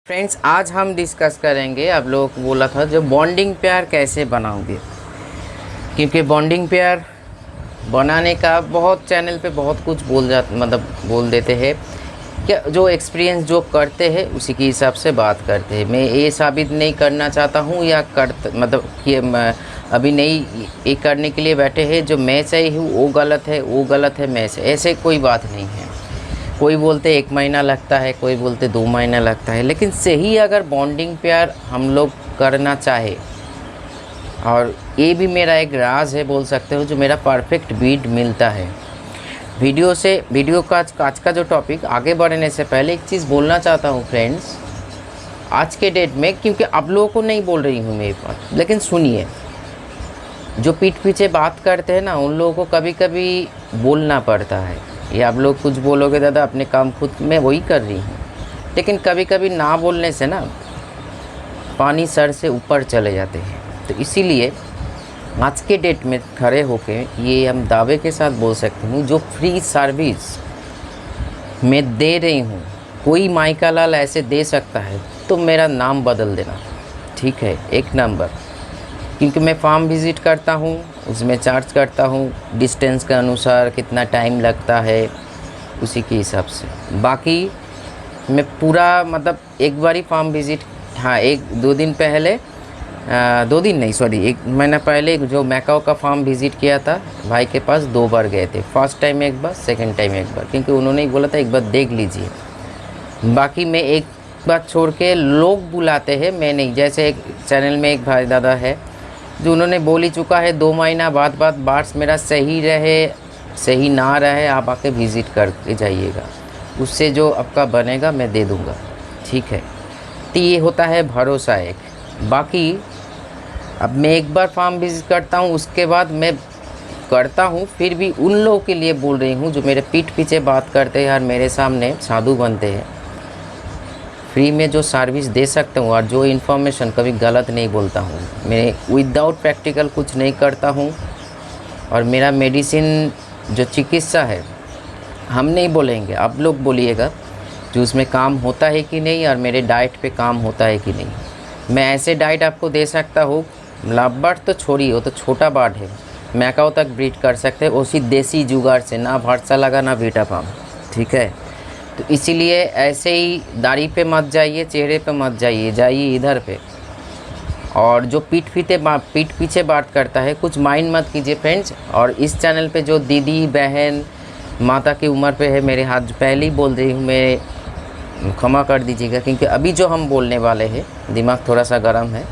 Friends, आज हम discuss करेंगे, आप लोगों को बोला था जो बॉन्डिंग पेयर कैसे बनाओगे, क्योंकि बॉन्डिंग पेयर बनाने का बहुत चैनल पे बहुत कुछ बोल देते हैं क्या, जो एक्सपीरियंस जो करते हैं उसी के हिसाब से बात करते हैं। मैं ये साबित नहीं करना चाहता हूँ या कि मैं अभी नहीं ये करने के लिए बैठे हैं जो मैं सही हूँ वो गलत है मैं सही, ऐसे कोई बात नहीं है। कोई बोलते 1 महीना लगता है, कोई बोलते 2 महीना लगता है, लेकिन सही अगर बॉन्डिंग पेयर हम लोग करना चाहे, और ये भी मेरा एक राज है बोल सकते हो, जो मेरा परफेक्ट बीट मिलता है वीडियो का आज का जो टॉपिक आगे बढ़ने से पहले एक चीज़ बोलना चाहता हूँ फ्रेंड्स, आज के डेट में, क्योंकि आप लोगों को नहीं बोल रही हूँ मैं ये बात, लेकिन सुनिए, जो पीठ पीछे बात करते हैं ना उन लोगों को कभी कभी बोलना पड़ता है। ये आप लोग कुछ बोलोगे दादा अपने काम खुद, मैं वही कर रही हूँ, लेकिन कभी कभी ना बोलने से ना पानी सर से ऊपर चले जाते हैं। तो इसीलिए आज के डेट में खड़े होके ये हम दावे के साथ बोल सकते हूँ, जो फ्री सर्विस मैं दे रही हूँ, कोई माइका लाल ऐसे दे सकता है तो मेरा नाम बदल देना, ठीक है, 1 नंबर। क्योंकि मैं फार्म विज़िट करता हूँ, उसमें चार्ज करता हूँ डिस्टेंस के अनुसार, कितना टाइम लगता है उसी के हिसाब से। बाकी मैं पूरा एक बार ही फार्म विज़िट, हाँ 1-2 दिन पहले, 2 दिन नहीं सॉरी 1 महीना पहले जो मैकाओ का फार्म विज़िट किया था भाई के पास, 2 बार गए थे। फर्स्ट टाइम एक बार, सेकंड टाइम एक बार, क्योंकि उन्होंने ही बोला था एक बार देख लीजिए। बाकी मैं एक बात छोड़ के लोग बुलाते हैं, मैं नहीं। जैसे एक चैनल में एक भाई दादा है जो उन्होंने बोल ही चुका है 2 महीना बाद बार्स मेरा सही रहे सही ना रहे आप आके विज़िट करके जाइएगा, उससे जो आपका बनेगा मैं दे दूँगा, ठीक है। तो ये होता है भरोसा एक। बाकी अब मैं एक बार फार्म विज़िट करता हूँ, उसके बाद मैं करता हूँ, फिर भी उन लोगों के लिए बोल रही हूँ जो मेरे पीठ पीछे बात करते हैं और मेरे सामने साधु बनते हैं। फ्री में जो सर्विस दे सकता हूँ और जो इन्फॉर्मेशन कभी गलत नहीं बोलता हूँ, मैं विदाउट प्रैक्टिकल कुछ नहीं करता हूँ। और मेरा मेडिसिन जो चिकित्सा है, हम नहीं बोलेंगे, आप लोग बोलिएगा जो उसमें काम होता है कि नहीं और मेरे डाइट पे काम होता है कि नहीं। मैं ऐसे डाइट आपको दे सकता हूँ, लवबर्ड तो छोड़िए, वो तो छोटा बर्ड है, मैकाओ तक ब्रीड कर सकते हैं उसी देसी जुगाड़ से, ना भरसा लगा ना बीटा पाम, ठीक है। तो इसीलिए ऐसे ही दाढ़ी पे मत जाइए, चेहरे पे मत जाइए, जाइए इधर पे। और जो पीठ पीछे बात करता है कुछ माइंड मत कीजिए फ्रेंड्स। और इस चैनल पे जो दीदी बहन माता की उम्र पे है, मेरे हाथ पहले ही बोल रही हूँ, मैं क्षमा कर दीजिएगा, क्योंकि अभी जो हम बोलने वाले हैं दिमाग थोड़ा सा गर्म है।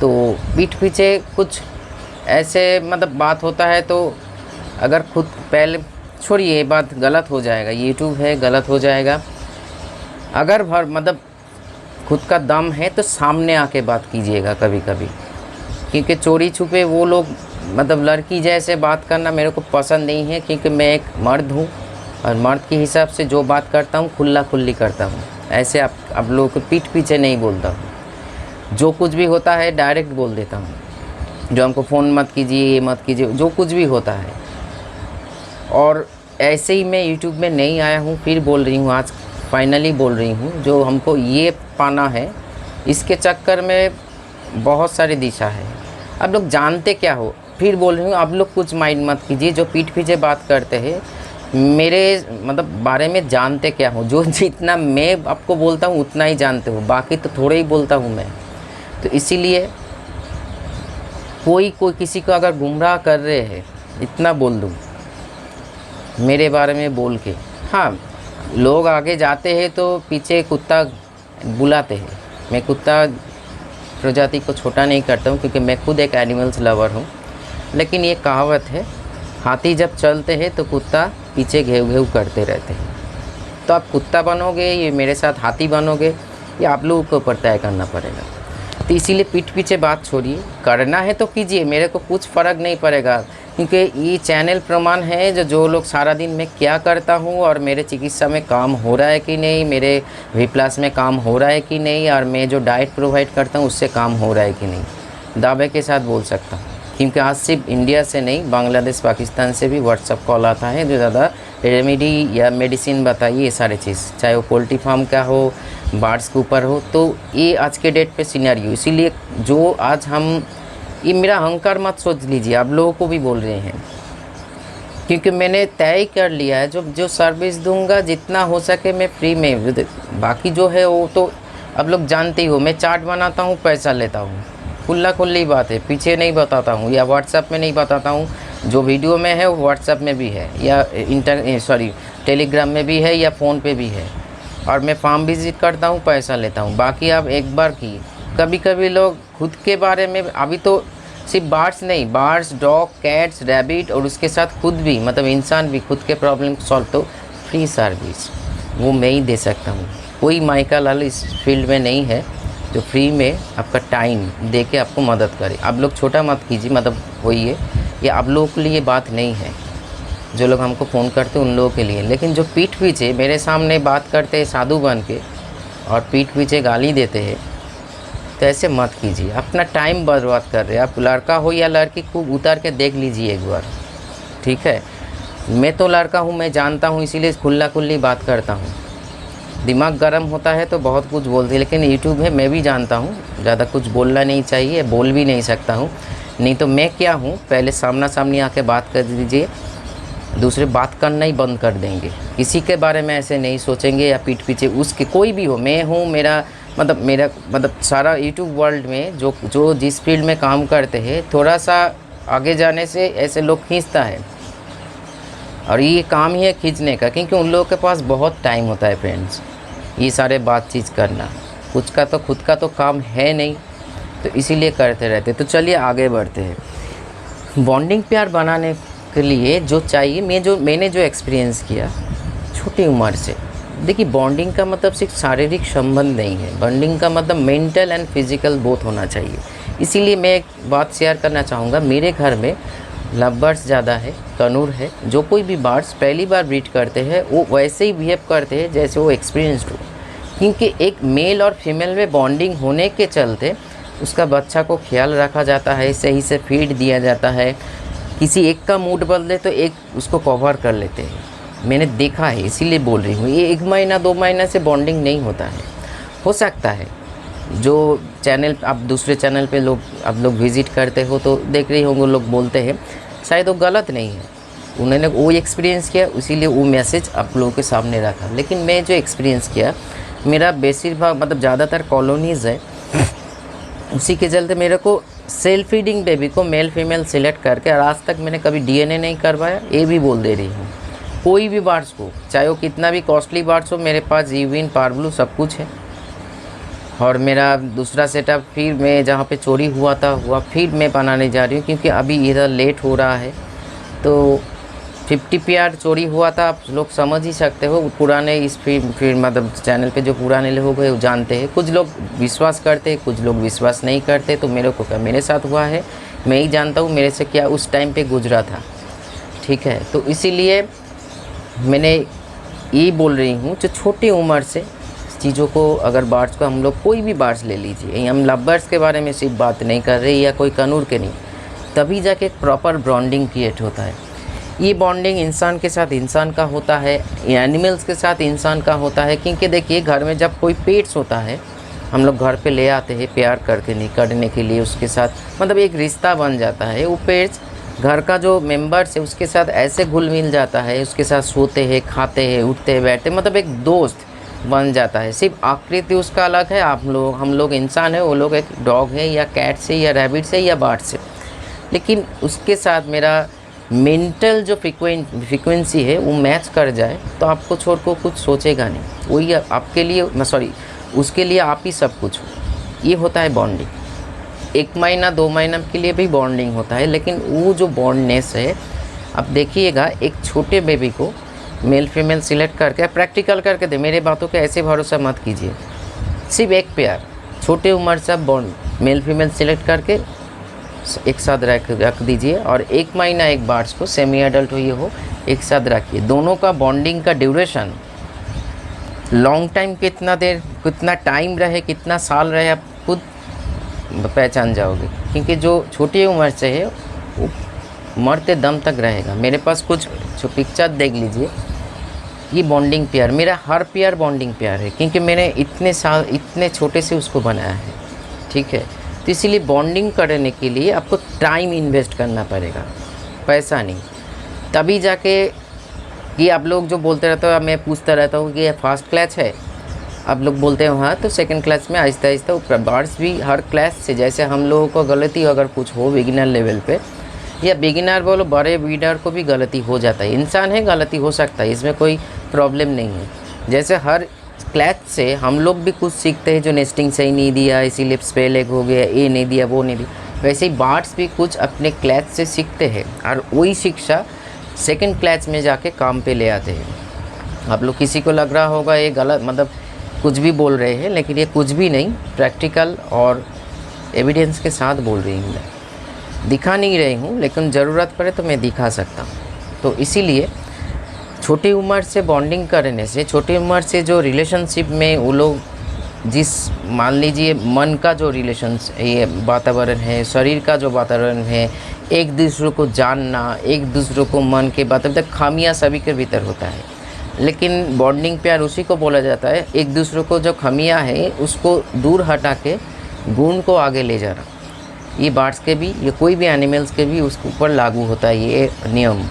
तो पीठ पीछे कुछ ऐसे बात होता है, तो अगर खुद पहले छोड़िए, ये बात गलत हो जाएगा, यूट्यूब है गलत हो जाएगा। अगर खुद का दम है तो सामने आके बात कीजिएगा कभी कभी, क्योंकि चोरी छुपे वो लोग लड़की जैसे बात करना मेरे को पसंद नहीं है। क्योंकि मैं एक मर्द हूँ और मर्द के हिसाब से जो बात करता हूँ खुल्ली करता हूँ, ऐसे आप लोगों को पीठ पीछे नहीं बोलता हूँ। जो कुछ भी होता है डायरेक्ट बोल देता हूँ, जो हमको फ़ोन मत कीजिए, ये मत कीजिए, जो कुछ भी होता है। और ऐसे ही मैं यूट्यूब में नहीं आया हूँ, फिर बोल रही हूँ, आज फाइनली बोल रही हूँ, जो हमको ये पाना है, इसके चक्कर में बहुत सारी दिशा है। आप लोग जानते क्या हो, फिर बोल रही हूँ, आप लोग कुछ माइंड मत कीजिए, जो पीठ पीछे बात करते हैं मेरे बारे में जानते क्या हो। जो जितना मैं आपको बोलता हूँ उतना ही जानते हो, बाकी तो थोड़े ही बोलता हूँ मैं। तो इसीलिए कोई किसी को अगर गुमराह कर रहे हैं, इतना बोल दूँ मेरे बारे में बोल के, हाँ लोग आगे जाते हैं तो पीछे कुत्ता बुलाते हैं। मैं कुत्ता प्रजाति को छोटा नहीं करता हूँ, क्योंकि मैं खुद एक एनिमल्स लवर हूँ। लेकिन ये कहावत है, हाथी जब चलते हैं तो कुत्ता पीछे घेव करते रहते हैं। तो आप कुत्ता बनोगे, ये मेरे साथ हाथी बनोगे, ये आप लोगों को ऊपर तय करना पड़ेगा। तो इसीलिए पीठ पीछे बात छोड़िए, करना है तो कीजिए, मेरे को कुछ फ़र्क नहीं पड़ेगा। क्योंकि ये चैनल प्रमाण है जो लोग सारा दिन मैं क्या करता हूँ और मेरे चिकित्सा में काम हो रहा है कि नहीं, मेरे V+ में काम हो रहा है कि नहीं, और मैं जो डाइट प्रोवाइड करता हूँ उससे काम हो रहा है कि नहीं, दावे के साथ बोल सकता हूँ। क्योंकि आज सिर्फ इंडिया से नहीं, बांग्लादेश पाकिस्तान से भी व्हाट्सअप कॉल आता है, जो ज़्यादा रेमेडी या मेडिसिन बताइए, ये सारी चीज़, चाहे वो पोल्ट्री फार्म का हो, बार्ड्स के ऊपर हो। तो ये आज के डेट पे सिनेरियो, इसीलिए जो आज हम, ये मेरा अहंकार मत सोच लीजिए, आप लोगों को भी बोल रहे हैं, क्योंकि मैंने तय कर लिया है जो सर्विस दूंगा जितना हो सके मैं फ्री में। बाकी जो है वो तो आप लोग जानते ही हो, मैं चार्ट बनाता हूँ, पैसा लेता हूँ, खुला खुली बात है, पीछे नहीं बताता हूँ या व्हाट्सएप में नहीं बताता हूँ। जो वीडियो में है वो व्हाट्सएप में भी है या टेलीग्राम में भी है या फ़ोन पे भी है, और मैं फार्म विजिट करता हूँ, पैसा लेता हूँ। बाकी आप एक बार की, कभी कभी लोग खुद के बारे में, अभी तो सिर्फ बर्ड्स नहीं, बर्ड्स, डॉग, कैट्स, रैबिट और उसके साथ खुद भी, मतलब इंसान भी खुद के प्रॉब्लम सॉल्व, तो फ्री सर्विस वो मैं ही दे सकता हूँ। कोई माइका लाल इस फील्ड में नहीं है जो फ्री में आपका टाइम दे के आपको मदद करे। आप लोग छोटा मत कीजिए, मतलब वही है, ये आप लोगों के लिए बात नहीं है, जो लोग हमको फ़ोन करते हैं उन लोगों के लिए। लेकिन जो पीठ पीछे मेरे सामने बात करते हैं साधु बन के और पीठ पीछे गाली देते हैं, तो ऐसे मत कीजिए, अपना टाइम बर्बाद कर रहे हैं आप। लड़का हो या लड़की, खूब उतार के देख लीजिए एक बार, ठीक है। मैं तो लड़का हूँ, मैं जानता हूँ, इसीलिए खुला खुली बात करता हूँ। दिमाग गर्म होता है तो बहुत कुछ बोलते हैं, लेकिन यूट्यूब है, मैं भी जानता हूँ ज़्यादा कुछ बोलना नहीं चाहिए, बोल भी नहीं सकता हूँ। नहीं तो मैं क्या हूँ, पहले सामना सामनी आके बात कर दीजिए, दूसरे बात करना ही बंद कर देंगे। किसी के बारे में ऐसे नहीं सोचेंगे या पीठ पीछे उसके, कोई भी हो, मैं हूँ, मेरा मतलब सारा यूट्यूब वर्ल्ड में जो जिस फील्ड में काम करते हैं, थोड़ा सा आगे जाने से ऐसे लोग खींचता है, और ये काम ही है खींचने का, क्योंकि उन लोगों के पास बहुत टाइम होता है फ्रेंड्स, ये सारे बातचीत करना। खुद का तो काम है नहीं, तो इसीलिए करते रहते। तो चलिए आगे बढ़ते हैं। बॉन्डिंग प्यार बनाने के लिए जो चाहिए, मैंने जो एक्सपीरियंस किया छोटी उम्र से, देखिए बॉन्डिंग का मतलब सिर्फ शारीरिक संबंध नहीं है, बॉन्डिंग का मतलब मेंटल एंड फिजिकल बोथ होना चाहिए। इसीलिए मैं एक बात शेयर करना चाहूँगा, मेरे घर में लव बर्ड्स ज़्यादा है, कनूर है। जो कोई भी बर्ड्स पहली बार ब्रीड करते हैं वो वैसे ही बिहेव करते हैं जैसे वो एक्सपीरियंस्ड हो, क्योंकि एक मेल और फीमेल में बॉन्डिंग होने के चलते उसका बच्चा को ख्याल रखा जाता है, सही से फीड दिया जाता है। किसी एक का मूड बदले तो एक उसको कवर कर लेते हैं, मैंने देखा है, इसीलिए बोल रही हूँ। ये 1 महीना 2 महीना से बॉन्डिंग नहीं होता है। हो सकता है जो चैनल आप दूसरे चैनल पे आप लोग विज़िट करते हो तो देख रहे होंगे, लोग बोलते हैं, शायद वो गलत नहीं है, उन्होंने वो एक्सपीरियंस किया इसीलिए वो मैसेज आप लोगों के सामने रखा। लेकिन मैं जो एक्सपीरियंस किया, मेरा बेसिरभाग मतलब ज़्यादातर कॉलोनीज़ है, उसी के चलते मेरे को सेल्फ फीडिंग बेबी को मेल फीमेल सिलेक्ट करके, और आज तक मैंने कभी डीएनए नहीं करवाया, ये भी बोल दे रही हूँ। कोई भी बर्ड्स को, चाहे वो कितना भी कॉस्टली बर्ड्स हो, मेरे पास जीविन, पारब्लू सब कुछ है। और मेरा दूसरा सेटअप फिर मैं जहाँ पे चोरी हुआ फिर मैं बनाने जा रही हूँ, क्योंकि अभी इधर लेट हो रहा है। तो 50 पेयर चोरी हुआ था, आप लोग समझ ही सकते हो। पुराने इस फिर मतलब चैनल पे जो पुराने लोग हैं वो जानते हैं। कुछ लोग विश्वास करते हैं, कुछ लोग विश्वास नहीं करते। तो मेरे को क्या, मेरे साथ हुआ है, मैं ही जानता हूँ मेरे से क्या उस टाइम पे गुजरा था, ठीक है। तो इसीलिए मैंने ये बोल रही हूँ, जो छोटी उम्र से चीज़ों को, अगर बर्ड्स को हम लोग कोई भी बर्ड्स ले लीजिए, हम लव बर्ड्स के बारे में सिर्फ बात नहीं कर रहे या कोई कनूर के नहीं, तभी जाके एक प्रॉपर बॉन्डिंग क्रिएट होता है। ये बॉन्डिंग इंसान के साथ इंसान का होता है, एनिमल्स के साथ इंसान का होता है। क्योंकि देखिए घर में जब कोई पेट्स होता है, हम लोग घर पे ले आते हैं प्यार करके निकलने के लिए, उसके साथ मतलब एक रिश्ता बन जाता है। वो पेट्स घर का जो मेंबर्स है उसके साथ ऐसे घुल मिल जाता है, उसके साथ सोते हैं, खाते हैं, उठते बैठते, मतलब एक दोस्त बन जाता है। सिर्फ आकृति उसका अलग है, हम लोग इंसान है, वो लोग एक डॉग है या कैट से या रैबिट से या बर्ड से, लेकिन उसके साथ मेरा मेंटल जो फ्रीक्वेंसी है वो मैच कर जाए तो आपको छोड़ को कुछ सोचेगा नहीं, वही आपके लिए उसके लिए आप ही सब कुछ हो। ये होता है बॉन्डिंग। 1 महीना 2 महीना के लिए भी बॉन्डिंग होता है, लेकिन वो जो बॉन्डनेस है, अब देखिएगा एक छोटे बेबी को मेल फीमेल सिलेक्ट करके प्रैक्टिकल करके दे, मेरे बातों पे ऐसे भरोसा मत कीजिए। सिर्फ एक पेयर छोटे उम्र से बॉन्ड मेल फीमेल सिलेक्ट करके एक साथ रख दीजिए, और 1 महीना एक बर्ड्स को सेमी एडल्ट हुई हो एक साथ रखिए। दोनों का बॉन्डिंग का ड्यूरेशन लॉन्ग टाइम कितना टाइम रहे, कितना साल रहे, आप खुद पहचान जाओगे। क्योंकि जो छोटी उम्र से है वो मरते दम तक रहेगा। मेरे पास कुछ जो पिक्चर देख लीजिए, ये बॉन्डिंग पेयर, मेरा हर पेयर बॉन्डिंग पेयर है, क्योंकि मैंने इतने साल इतने छोटे से उसको बनाया है, ठीक है। तो इसीलिए बॉन्डिंग करने के लिए आपको टाइम इन्वेस्ट करना पड़ेगा, पैसा नहीं। तभी जाके कि आप लोग जो बोलते रहते हो, मैं पूछता रहता हूँ कि ये फास्ट क्लच है, आप लोग बोलते हैं हाँ, तो सेकंड क्लच में आहिस्ता आहिस्ता बर्ड्स भी हर क्लच से, जैसे हम लोगों को गलती अगर कुछ हो बिगिनर लेवल पे, या बिगिनर बोलो बड़े बीडर को भी गलती हो जाता है, इंसान है, गलती हो सकता है, इसमें कोई प्रॉब्लम नहीं है। जैसे हर क्लच से हम लोग भी कुछ सीखते हैं, जो नेस्टिंग सही नहीं दिया इसीलिए स्पेल एग हो गया, ये नहीं दिया वो नहीं दिया, वैसे ही बर्ड्स भी कुछ अपने क्लच से सीखते हैं और वही शिक्षा सेकंड क्लच में जाके काम पे ले आते हैं। आप लोग किसी को लग रहा होगा ये गलत, मतलब कुछ भी बोल रहे हैं, लेकिन ये कुछ भी नहीं, प्रैक्टिकल और एविडेंस के साथ बोल रही हूँ। मैं दिखा नहीं रही हूँ, लेकिन ज़रूरत पड़े तो मैं दिखा सकता हूँ। तो इसीलिए छोटी उम्र से बॉन्डिंग करने से, छोटी उम्र से जो रिलेशनशिप में वो लोग जिस, मान लीजिए मन का जो रिलेशंस ये वातावरण है, शरीर का जो वातावरण है, एक दूसरे को जानना, एक दूसरे को मन के बात, तक खामियां सभी के भीतर होता है, लेकिन बॉन्डिंग प्यार उसी को बोला जाता है, एक दूसरे को जो खामियां है उसको दूर हटा के गुण को आगे ले जाना। ये बर्ड्स के भी, ये कोई भी एनिमल्स के भी उसके ऊपर लागू होता है ये नियम।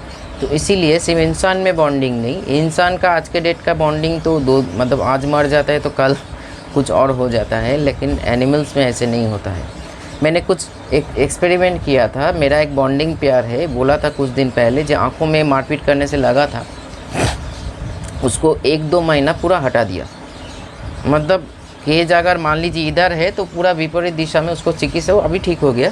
तो इसीलिए सिर्फ इंसान में बॉन्डिंग नहीं, इंसान का आज के डेट का बॉन्डिंग तो दो, मतलब आज मर जाता है तो कल कुछ और हो जाता है, लेकिन एनिमल्स में ऐसे नहीं होता है। मैंने कुछ एक एक्सपेरिमेंट किया था, मेरा एक बॉन्डिंग पेयर है, बोला था कुछ दिन पहले, जो आँखों में मारपीट करने से लगा था, उसको 1-2 महीना पूरा हटा दिया। मतलब केज अगर मान लीजिए इधर है तो पूरा विपरीत दिशा में उसको चिकित्सा, वो अभी ठीक हो गया,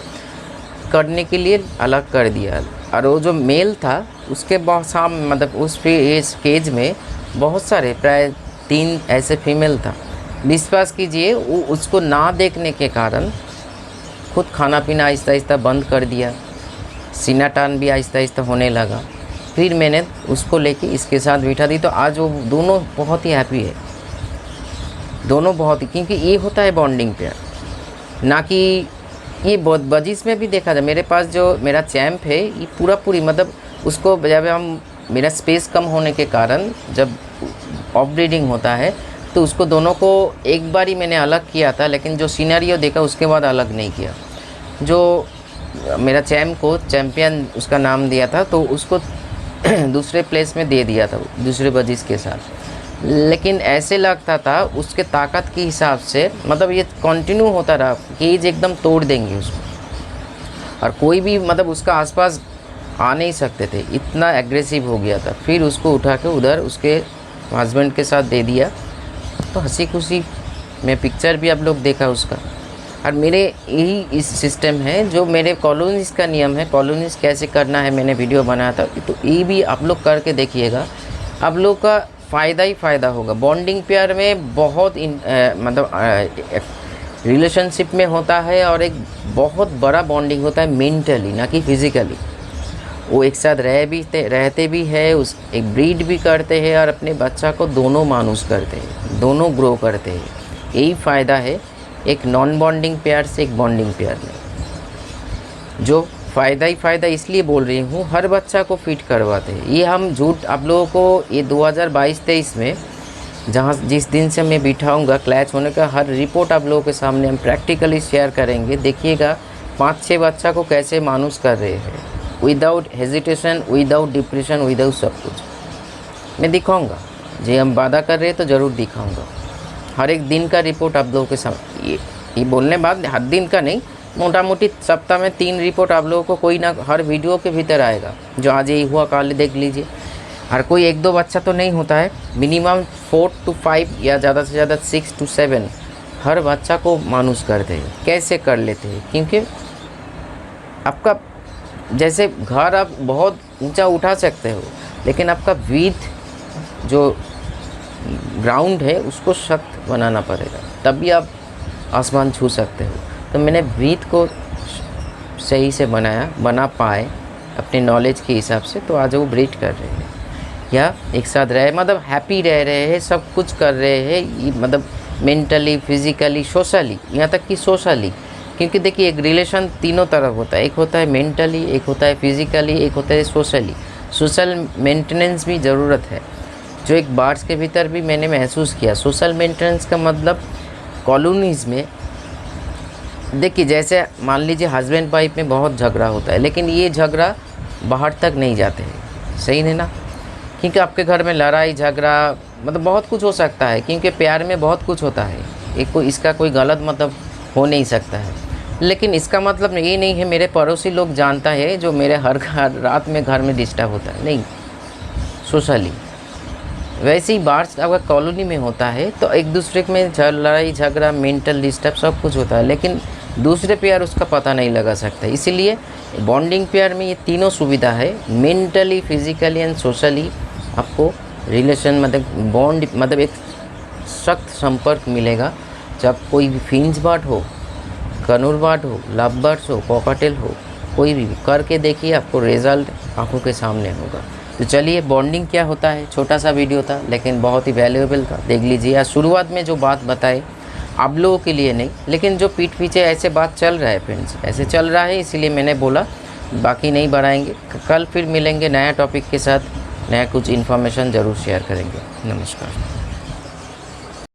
करने के लिए अलग कर दिया। और वो जो मेल था उसके बहुत सामने, मतलब उस इस केज में बहुत सारे, प्राय 3 ऐसे फीमेल था। विश्वास कीजिए वो उसको ना देखने के कारण खुद खाना पीना आहिस्ता आहिस्ता बंद कर दिया, सीना टान भी आहिस्ता आहिस्ता होने लगा। फिर मैंने उसको लेके इसके साथ बिठा दी, तो आज वो दोनों बहुत ही हैप्पी है, दोनों बहुत ही, क्योंकि ये होता है बॉन्डिंग पेयर, ना कि ये बहुत बजिस में भी देखा जाए। मेरे पास जो मेरा चैम्प है ये पूरी, मतलब उसको जब हम, मेरा स्पेस कम होने के कारण जब ऑफ ब्रीडिंग होता है तो उसको दोनों को एक बार ही मैंने अलग किया था, लेकिन जो सीनरियो देखा उसके बाद अलग नहीं किया। जो मेरा चैम्प को चैम्पियन उसका नाम दिया था, तो उसको दूसरे प्लेस में दे दिया था दूसरे बजिस के साथ, लेकिन ऐसे लगता था उसके ताकत के हिसाब से, मतलब ये कंटिन्यू होता रहा, केज एकदम तोड़ देंगे उसको, और कोई भी मतलब उसका आसपास आ नहीं सकते थे, इतना एग्रेसिव हो गया था। फिर उसको उठा के उधर उसके हस्बैंड के साथ दे दिया, तो हंसी खुशी में पिक्चर भी आप लोग देखा उसका। और मेरे यही इस सिस्टम है, जो मेरे कॉलोनीज का नियम है, कॉलोनीज कैसे करना है मैंने वीडियो बनाया था, तो ये भी आप लोग करके देखिएगा, आप लोग का फ़ायदा ही फ़ायदा होगा। बॉन्डिंग पेयर में बहुत मतलब रिलेशनशिप में होता है, और एक बहुत बड़ा बॉन्डिंग होता है मेंटली, ना कि फिज़िकली। वो एक साथ रहते भी है, उस एक ब्रीड भी करते हैं, और अपने बच्चा को दोनों मानुस करते हैं, दोनों ग्रो करते हैं। यही फ़ायदा है एक नॉन बॉन्डिंग पेयर से एक बॉन्डिंग पेयर में। जो फ़ायदा ही फ़ायदा इसलिए बोल रही हूँ, हर बच्चा को फिट करवाते हैं। ये हम झूठ आप लोगों को, ये 2022-23 में जहाँ जिस दिन से मैं बिठाऊँगा क्लैच होने का, हर रिपोर्ट आप लोगों के सामने हम प्रैक्टिकली शेयर करेंगे। देखिएगा 5-6 बच्चा को कैसे मानुस कर रहे हैं, without hesitation, without depression, without सब कुछ मैं दिखाऊंगा। जी हम वादा कर रहे हैं तो ज़रूर दिखाऊंगा। हर एक दिन का रिपोर्ट आप लोगों के सामने, ये बोलने बाद हर दिन का नहीं, मोटा मोटी सप्ताह में 3 रिपोर्ट आप लोगों को कोई ना हर वीडियो के भीतर आएगा। जो आज यही हुआ कल देख लीजिए। हर कोई 1-2 बच्चा तो नहीं होता है, मिनिमम 4 to 5 या ज़्यादा से ज़्यादा 6 to 7 हर बच्चा को मानुस करते हैं। कैसे कर लेते हैं? क्योंकि आपका जैसे घर आप बहुत ऊंचा उठा सकते हो, लेकिन आपका विथ जो ग्राउंड है उसको सख्त बनाना पड़ेगा, तभी आप आसमान छू सकते हो। तो मैंने विथ को सही से बना पाए अपने नॉलेज के हिसाब से, तो आज वो ब्रीड कर रहे हैं या एक साथ रहे, मतलब हैप्पी रह रहे हैं, सब कुछ कर रहे हैं, मतलब मेंटली, फिज़िकली, सोशली, यहाँ तक कि सोशली। क्योंकि देखिए एक रिलेशन तीनों तरफ होता है, एक होता है मेंटली, एक होता है फिज़िकली, एक होता है सोशली। सोशल मेंटेनेंस भी ज़रूरत है। जो एक बार्स के भीतर भी मैंने महसूस किया। सोशल मेंटेनेंस का मतलब कॉलोनीज़ में देखिए, जैसे मान लीजिए हस्बैंड वाइफ में बहुत झगड़ा होता है, लेकिन ये झगड़ा बाहर तक नहीं जाते हैं, सही है ना? क्योंकि आपके घर में लड़ाई झगड़ा मतलब बहुत कुछ हो सकता है, क्योंकि प्यार में बहुत कुछ होता है, एक कोई इसका कोई गलत मतलब हो नहीं सकता है। लेकिन इसका मतलब ये नहीं है मेरे पड़ोसी लोग जानता है जो मेरे हर रात में घर में डिस्टर्ब होता है, नहीं, सोशली। वैसे ही बाहर अगर कॉलोनी में होता है तो एक दूसरे में लड़ाई झगड़ा मेंटल डिस्टर्ब सब कुछ होता है, लेकिन दूसरे पेयर उसका पता नहीं लगा सकता। इसीलिए बॉन्डिंग पेयर में ये तीनों सुविधा है, मेंटली, फिजिकली एंड सोशली। आपको रिलेशन मतलब बॉन्ड मतलब एक सख्त संपर्क मिलेगा। जब कोई भी फिंच बर्ड हो, कनूर बर्ड हो, लव बर्ड्स हो, कॉकटेल हो, कोई भी करके देखिए, आपको रिज़ल्ट आंखों के सामने होगा। तो चलिए, बॉन्डिंग क्या होता है, छोटा सा वीडियो था लेकिन बहुत ही वैल्यूएबल था, देख लीजिए। या शुरुआत में जो बात बताए आप लोगों के लिए नहीं, लेकिन जो पीठ पीछे ऐसे बात चल रहा है फ्रेंड्स, ऐसे चल रहा है, इसीलिए मैंने बोला, बाकी नहीं बढ़ाएंगे। कल फिर मिलेंगे नया टॉपिक के साथ, नया कुछ इन्फॉर्मेशन ज़रूर शेयर करेंगे। नमस्कार।